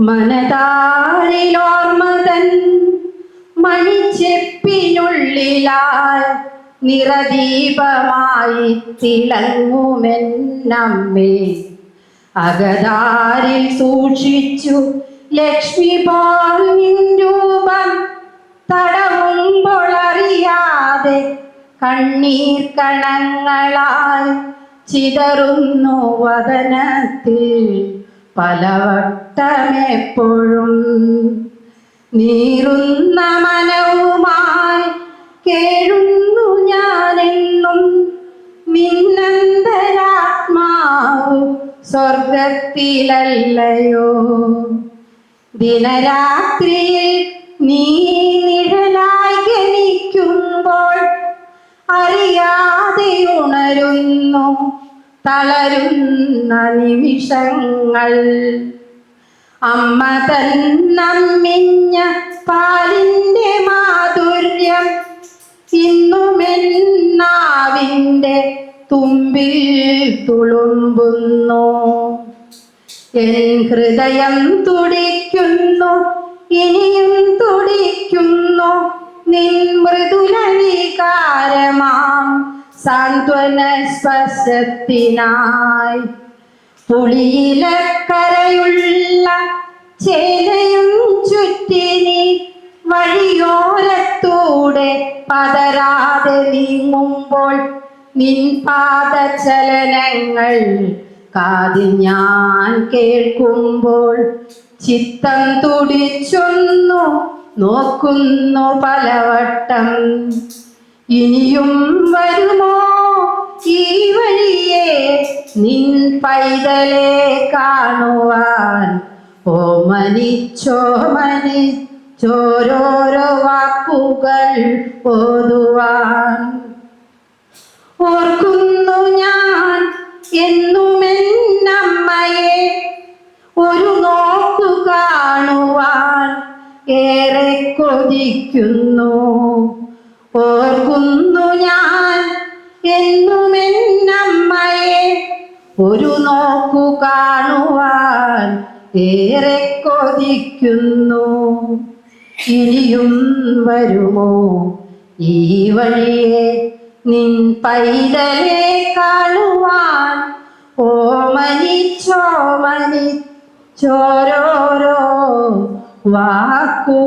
മനതാരിലോർമ്മതൻ മണിച്ചെപ്പിനുള്ളിലായി നിറദീപമായി തിളങ്ങുമെന്നമ്മേ. അകതാരിൽ സൂക്ഷിച്ചു ലക്ഷ്മി പോൽ നിൻ രൂപം തടവുമ്പോളറിയാതെ കണ്ണീർ കണങ്ങളായി ചിതറുന്നു വദനത്തിൽ പലവട്ടമെപ്പോഴും. നീറുന്ന മനവുമായി കേഴുന്നു ഞാനെന്നും നിന്നന്തരാത്മാവ് സ്വർഗത്തിലല്ലയോ. ദിനരാത്രിയിൽ നീ നിഴലായി ഗണിക്കുമ്പോൾ അറിയാതെ ഉണരുന്നു തളരുന്ന നിമിഷങ്ങൾ. അമ്മ തന്നമ്മിഞ്ഞ പാലിൻ്റെ മാധുര്യം ഇന്നുമെന്നാവിൻ്റെ തുമ്പിൽ തുളുമ്പുന്നു. എൻ ഹൃദയം തുടിക്കുന്നു, ഇനിയും തുടിക്കുന്നു നിൻ മൃദുല വികാരമാം സാന്ത്വന സ്പർശത്തിനായി. പുളിയിലക്കരയുള്ള ചേലയും ചുറ്റി നീ വഴിയോരത്തൂടെ പതരാതെ നീങ്ങുമ്പോൾ നിൻ പാദചലനങ്ങൾ കാതിൽ ഞാൻ കേൾക്കുമ്പോൾ ചിത്തം തുടിച്ചൊന്നു നോക്കുന്നു പലവട്ടം. ഇനിയും വരുമോ ഈ വഴിയെ നിൻ പൈതലെ കാണുവാൻ. ഓമനിച്ചോമനിച്ചോരോരോ വാക്കുകൾ ഓതുവാൻ. ഓർക്കുന്നു ഞാൻ എന്നുമെന്നമ്മയെ ഒരു നോക്കു കാണുവാൻ ഏറെ കൊതിക്കുന്നു. ഓർക്കുന്നു ഞാൻ എന്നുമെന്നമ്മയെ ഒരു നോക്കു കാണുവാൻ ഏറെ കൊതിക്കുന്നു. ഇനിയും വരുമോ ഈ വഴിയെ നിൻ പൈതലെ കാണുവാൻ. ഓമനിച്ചോമനിച്ചോരോരോ വാക്കുകളോതുവാൻ.